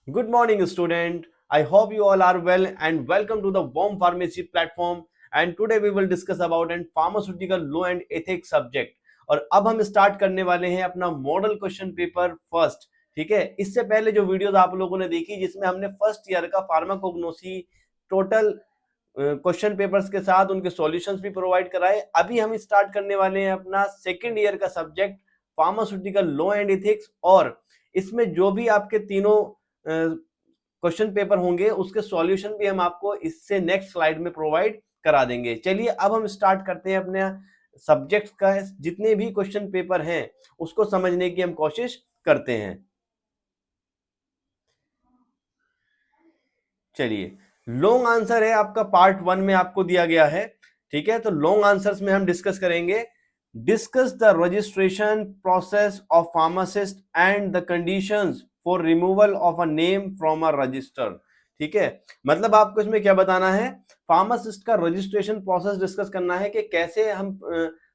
Good morning, student. I hope you all are well and welcome to the Warm Pharmacy platform. And today we will discuss about an pharmaceutical law and ethics subject. और अब हम start करने वाले हैं अपना model question paper first. ठीक है. इससे पहले जो वीडियोस आप लोगों ने देखी जिसमें हमने फर्स्ट ईयर का फार्माकोग्नोसी टोटल क्वेश्चन पेपर्स के साथ उनके सॉल्यूशंस भी प्रोवाइड कराए. अभी हम स्टार्ट करने वाले हैं अपना सेकेंड ईयर का subject pharmaceutical law and ethics. और इसमें जो भी आपके तीनों क्वेश्चन पेपर होंगे उसके सॉल्यूशन भी हम आपको इससे नेक्स्ट स्लाइड में प्रोवाइड करा देंगे. चलिए अब हम स्टार्ट करते हैं अपने सब्जेक्ट का जितने भी क्वेश्चन पेपर हैं उसको समझने की हम कोशिश करते हैं. चलिए, लॉन्ग आंसर है आपका पार्ट 1 में आपको दिया गया है. ठीक है, तो लॉन्ग आंसर्स में हम डिस्कस करेंगे. Discuss the registration process of pharmacist and the conditions for removal of a name from a resistor. ठीक है, मतलब आपको इसमें क्या बताना है, फार्मासिस्ट का रजिस्ट्रेशन प्रोसेस डिस्कस करना है कि कैसे हम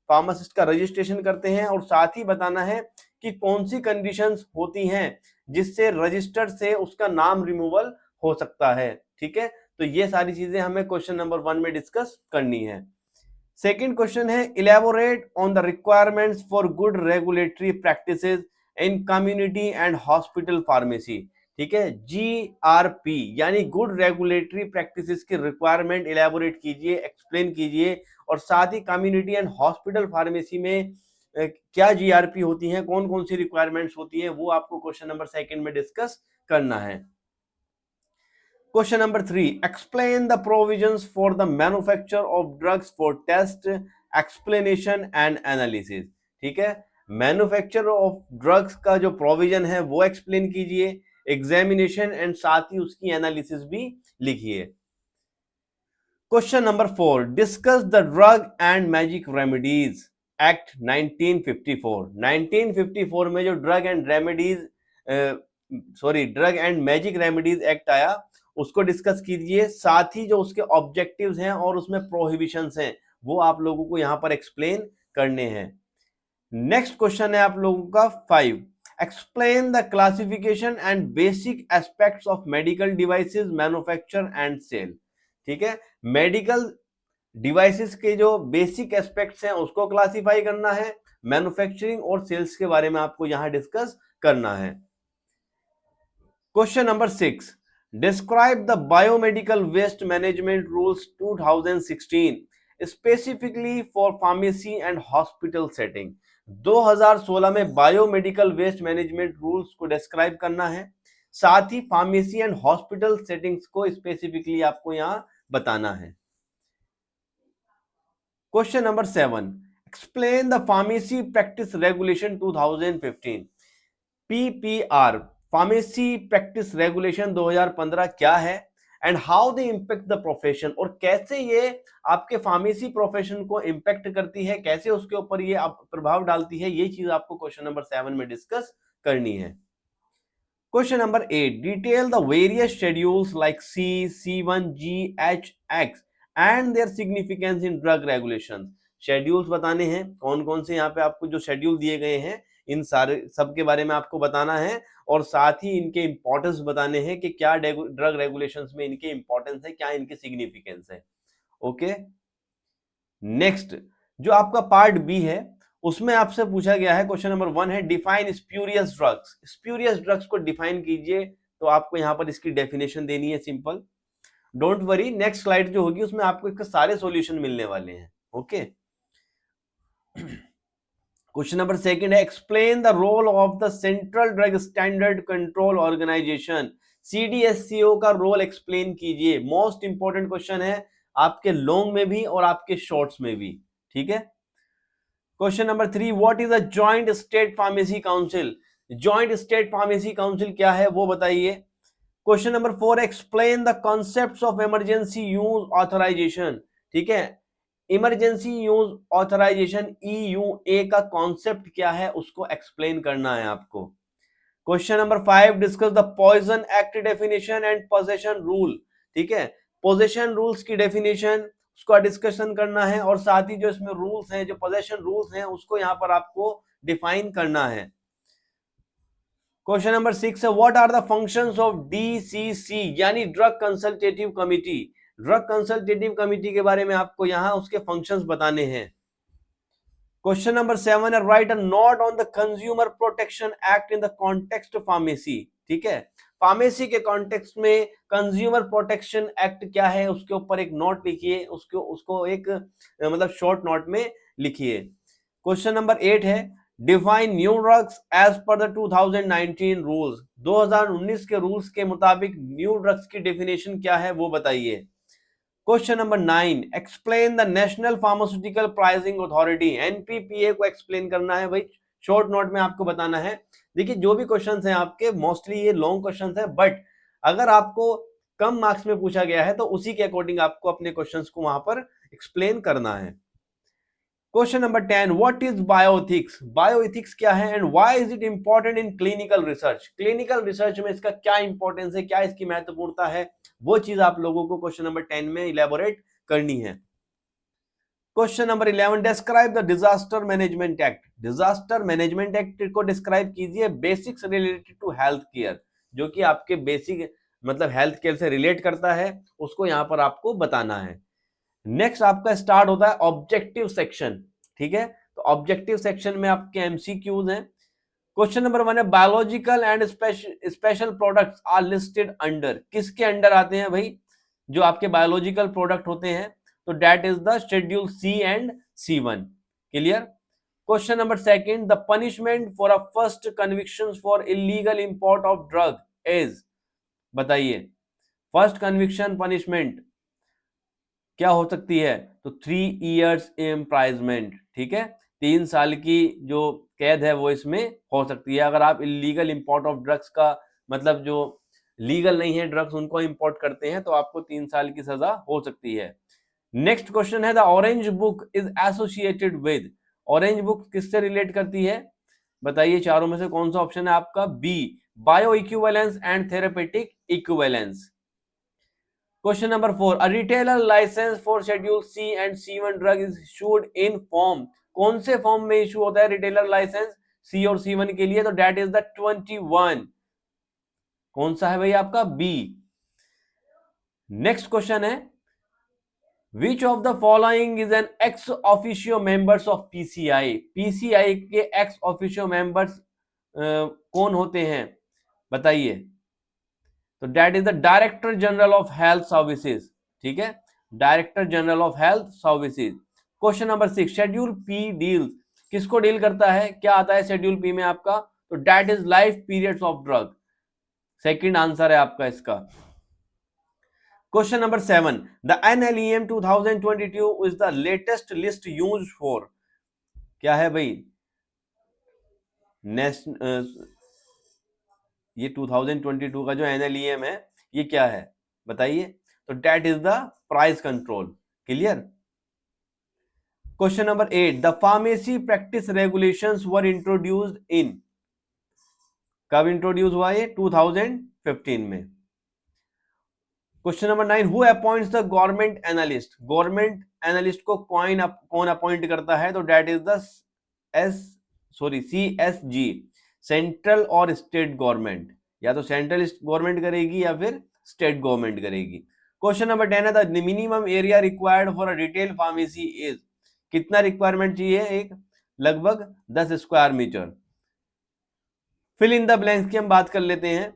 फार्मासिस्ट का रजिस्ट्रेशन करते हैं, और साथ ही बताना है कि कौन सी कंडीशंस होती हैं जिससे रजिस्टर से उसका नाम रिमूवल हो सकता है. ठीक है, तो ये सारी चीजें हमें क्वेश्चन नंबर 1 में डिस्कस करनी है. सेकंड क्वेश्चन है, elaborate on the requirements for good regulatory practices in community and hospital pharmacy. ठीक है, GRP यानी गुड रेगुलेटरी प्रैक्टिसेस की रिक्वायरमेंट इलेबोरेट कीजिए, एक्सप्लेन कीजिए, और साथ ही कम्युनिटी एंड हॉस्पिटल फार्मेसी में क्या GRP होती है, कौन कौन सी रिक्वायरमेंट्स होती है, वो आपको क्वेश्चन नंबर सेकंड में डिस्कस करना है. Question number 3. Explain the provisions for the manufacture of drugs for test, explanation and analysis. ठीक है, मैन्युफैक्चर ऑफ ड्रग्स का जो प्रोविजन है वो एक्सप्लेन कीजिए, एग्जामिनेशन एंड साथ ही उसकी एनालिसिस भी लिखिए. Question number 4. Discuss the drug and magic remedies act 1954. 1954 में जो drug and magic remedies act आया उसको डिस्कस कीजिए. साथ ही जो उसके ऑब्जेक्टिव्स हैं और उसमें प्रोहिबिशंस हैं वो आप लोगों को यहां पर एक्सप्लेन करने हैं. नेक्स्ट क्वेश्चन है आप लोगों का 5. Explain the classification and basic aspects of medical devices manufacture and sale. ठीक है, मेडिकल डिवाइसेस के जो बेसिक एस्पेक्ट्स हैं उसको क्लासिफाई करना है, मैन्युफैक्चरिंग और सेल्स के बारे में आपको यहां डिस्कस करना है. Question number 6. Describe the biomedical waste management rules 2016 specifically for pharmacy and hospital setting. 2016 में बायोमेडिकल वेस्ट मैनेजमेंट रूल्स को डिस्क्राइब करना है, साथ ही फार्मेसी एंड हॉस्पिटल सेटिंग्स को स्पेसिफिकली आपको यहां बताना है. Question number 7. Explain the pharmacy practice regulation 2015. PPR pharmacy practice regulation 2015 क्या है and how they impact the profession, और कैसे ये आपके फार्मेसी प्रोफेशन को इंपैक्ट करती है, कैसे उसके ऊपर ये प्रभाव डालती है, ये चीज आपको क्वेश्चन नंबर 7 में डिस्कस करनी है. Question number 8. Detail the various schedules like C, C1, G, H, X and their significance in drug regulation. Schedules बताने हैं, कौन कौन से यहाँ पे आपको जो शेड्यूल दिए गए हैं इन सारे सब के बारे में आपको बताना है, और साथ ही इनके इंपॉर्टेंस बताने हैं कि क्या ड्रग रेगुलेशंस में इनके इंपॉर्टेंस है, क्या इनके सिग्निफिकेंस है. ओके, नेक्स्ट जो आपका पार्ट बी है उसमें आपसे पूछा गया है, क्वेश्चन नंबर 1 है, define spurious drugs. Spurious drugs को डिफाइन कीजिए, तो आपको यहां पर इसकी डेफिनेशन देनी है, simple. Don't worry, next slide जो होगी उसमें आपको इसके सारे सॉल्यूशन मिलने वाले हैं. ओके, क्वेश्चन नंबर 2 है, explain the role of the central drug standard control organisation. CDSCO का रोल एक्सप्लेन कीजिए. मोस्ट इंपॉर्टेंट क्वेश्चन है आपके लॉन्ग में भी और आपके शॉर्ट्स में भी. ठीक है, question number 3. What is a joint state pharmacy council. Joint state pharmacy council क्या है वो बताइए. Question number 4. Explain the concepts of emergency use authorisation. ठीक है, इमरजेंसी यूज ऑथराइजेशन EUA का कॉन्सेप्ट क्या है उसको एक्सप्लेन करना है आपको. Question number 5. Discuss the poison act definition and possession rule. ठीक है, पोजेशन रूल्स की डेफिनेशन उसका डिस्कशन करना है, और साथ ही जो इसमें रूल्स हैं, जो पोजेशन रूल्स हैं उसको यहां पर आपको डिफाइन करना है. क्वेश्चन नंबर 6 है what are the functions of DCC यानी drug consultative committee. Drug consultative committee के बारे में आपको यहां उसके फंक्शंस बताने हैं। क्वेश्चन नंबर 7 है right a note on the consumer protection act in the context pharmacy. ठीक है, फार्मेसी के कॉन्टेक्स्ट में कंज्यूमर प्रोटेक्शन एक्ट क्या है उसके ऊपर एक नोट लिखिए, उसको एक मतलब शॉर्ट नोट में लिखिए। क्वेश्चन नंबर 8 है define new drugs as per the 2019 rules. 2019 के रूल्स के मुताबिक न्यू ड्रग्स की डेफिनेशन क्या है वो बताइए। Question number 9 explain the national pharmaceutical pricing authority. NPPA को एक्सप्लेन करना है भाई, शॉर्ट नोट में आपको बताना है। देखिए जो भी क्वेश्चंस हैं आपके मोस्टली ये लॉन्ग क्वेश्चंस है, बट अगर आपको कम मार्क्स में पूछा गया है तो उसी के अकॉर्डिंग आपको अपने क्वेश्चंस को वहां पर एक्सप्लेन करना है। Question number 10 what is bioethics. Bioethics क्या है and why is it important in clinical research. Clinical research में इसका क्या इंपॉर्टेंस है, क्या इसकी महत्वपूर्णता है, वो चीज आप लोगों को क्वेश्चन नंबर 10 में इलेबोरेट करनी है। Question number 11 describe the disaster management act. Disaster management act को डिस्क्राइब कीजिए। Basics related to health care, जो कि आपके बेसिक मतलब हेल्थ केयर से रिलेट करता है, उसको यहां पर आपको बताना है। नेक्स्ट आपका स्टार्ट होता है ऑब्जेक्टिव सेक्शन। ठीक है, तो ऑब्जेक्टिव सेक्शन में आपके MCQs हैं। क्वेश्चन नंबर 1 है biological and special products are listed under. किसके अंडर आते हैं भाई, जो आपके बायोलॉजिकल प्रोडक्ट होते हैं, तो that is the schedule C and C1। Clear. Question number 2 the punishment for a first conviction for illegal import of drug is. बताइए फर्स्ट कन्विक्शन पनिशमेंट क्या हो सकती है, तो 3 years इम्प्राइजमेंट। ठीक है, 3 साल की जो कैद है वो इसमें हो सकती है अगर आप इलीगल इंपोर्ट ऑफ ड्रग्स का मतलब जो लीगल नहीं है ड्रग्स उनको इंपोर्ट करते हैं तो आपको 3 साल की सजा हो सकती है। नेक्स्ट क्वेश्चन है the orange book is associated with. Orange book किससे रिलेट करती है, बताइए चारों में से कौन सा ऑप्शन है आपका, B bioequivalence and therapeutic equivalence. Question number 4 a retailer licence for schedule C and C1 drug is issued in form. कौन से फॉर्म में इशू होता है रिटेलर लाइसेंस C और C1 के लिए, तो दैट इज द 21। कौन सा है भाई आपका, B। नेक्स्ट क्वेश्चन है which of the following is an ex officio members of PCI। PCI के एक्स ऑफिशियो मेंबर्स कौन होते हैं बताइए, तो that is the director general of health services. ठीक है, director general of health services. Question number 6 schedule P deals, किसको deal करता है, क्या आता है शेड्यूल P में आपका, तो that is life periods of drug. Second answer है आपका इसका। Question number 7 the NLEM 2022 is the latest list used for. क्या है भाई, ये 2022 का जो NLEM है ये क्या है बताइए, तो that is the price control. Clear. Question number 8 the pharmacy practice regulations were introduced in. कब इंट्रोड्यूस हुआ ये, 2015 में। Question number 9 who appoints the government analyst. Government analyst को कौन अपॉइंट करता है, तो that is the CSG, central और स्टेट गवर्नमेंट, या तो सेंट्रल गवर्नमेंट करेगी या फिर स्टेट गवर्नमेंट करेगी। क्वेश्चन नंबर 10 है the minimum area required for a retail pharmacy is. कितना रिक्वायरमेंट चाहिए, एक लगभग 10 square metre. Fill in the blanks की हम बात कर लेते हैं।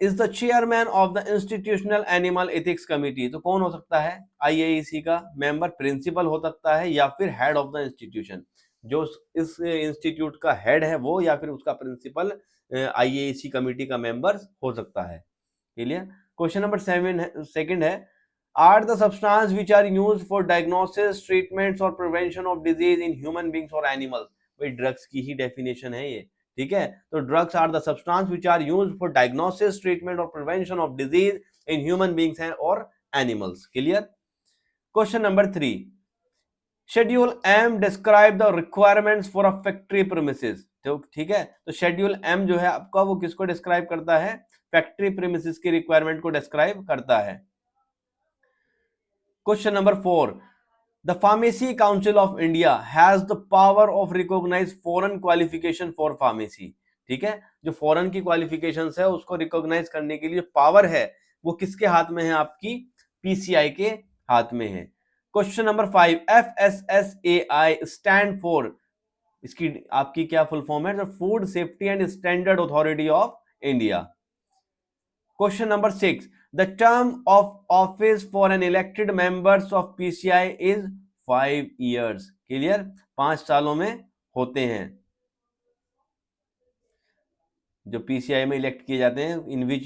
Is the chairman of the institutional animal ethics committee, तो कौन हो सकता है, IAEC का मेंबर, प्रिंसिपल हो सकता है या फिर हेड ऑफ द इंस्टीट्यूशन, जो इस इंस्टीट्यूट का हेड है वो या फिर उसका प्रिंसिपल IAEC कमिटी का मेंबर हो सकता है। क्लियर। क्वेश्चन नंबर 7 है are the substance which are used for diagnosis treatments और prevention of disease in human beings और एनिमल्स। भाई ड्रग्स की ही डेफिनेशन है ये। ठीक है, तो drugs are the substance which are used for diagnosis treatment और prevention of disease in human beings और animals. Clear. Question number 3 schedule M describe the requirements for a factory premises. तो ठीक है, तो शेड्यूल M जो है आपका वो किसको डिस्क्राइब करता है, फैक्ट्री प्रीमिसेस की रिक्वायरमेंट को डिस्क्राइब करता है। Question number 4 the pharmacy council of India has the power of recognise foreign qualification for pharmacy. ठीक है, जो फॉरेन की क्वालिफिकेशंस है उसको रिकॉग्नाइज करने के लिए पावर है वो किसके हाथ में है, आपकी पीसीआई के हाथ में है। Question number 5, FSSAI stand for, इसकी आपकी क्या फुल फॉर्म है, food safety and standard authority of India. Question number 6, the term of office for an elected members of PCI is 5 years। Clear, 5 सालों में होते हैं जो पीसीआई में इलेक्ट किए जाते हैं, इन विच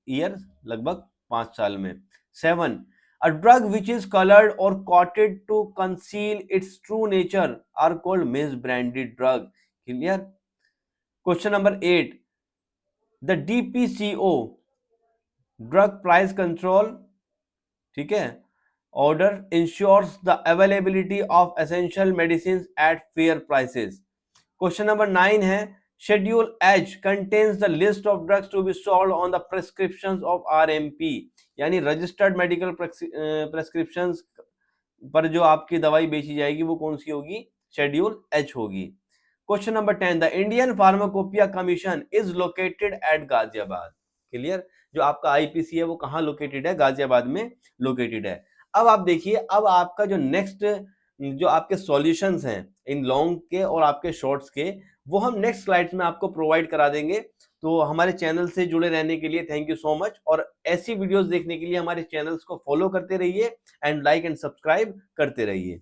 ईयर, लगभग 5 साल में। 7, a drug which is coloured और coated to conceal its true nature are called misbranded drug. Clear. Question number 8, the DPCO drug price control, ठीक है, order ensures the availability of essential medicine at fair prices. Question number 9 है, Schedule H contains the list of drugs to be sold on the prescriptions of RMP, यानी registered medical प्रेस्क्रिप्शंस पर जो आपकी दवाई बेची जाएगी वो कौन सी होगी, शेड्यूल H होगी। Question number 10, the Indian pharmacopoeia commission is located at Ghaziabad. Clear, जो आपका आईपीसी है वो कहाँ लोकेटेड है, गाजियाबाद में लोकेटेड है। अब आप देखिए, अब आपका जो नेक्स्ट जो आपके सॉल्यूशंस हैं इन लॉन्ग के और आपके शॉर्ट्स के, वो हम नेक्स्ट स्लाइड्स में आपको प्रोवाइड करा देंगे। तो हमारे चैनल से जुड़े रहने के लिए थैंक यू सो मच, और ऐसी वीडियोस देखने के लिए हमारे चैनल्स को फॉलो करते रहिए एंड लाइक एंड सब्सक्राइब करते रहिए।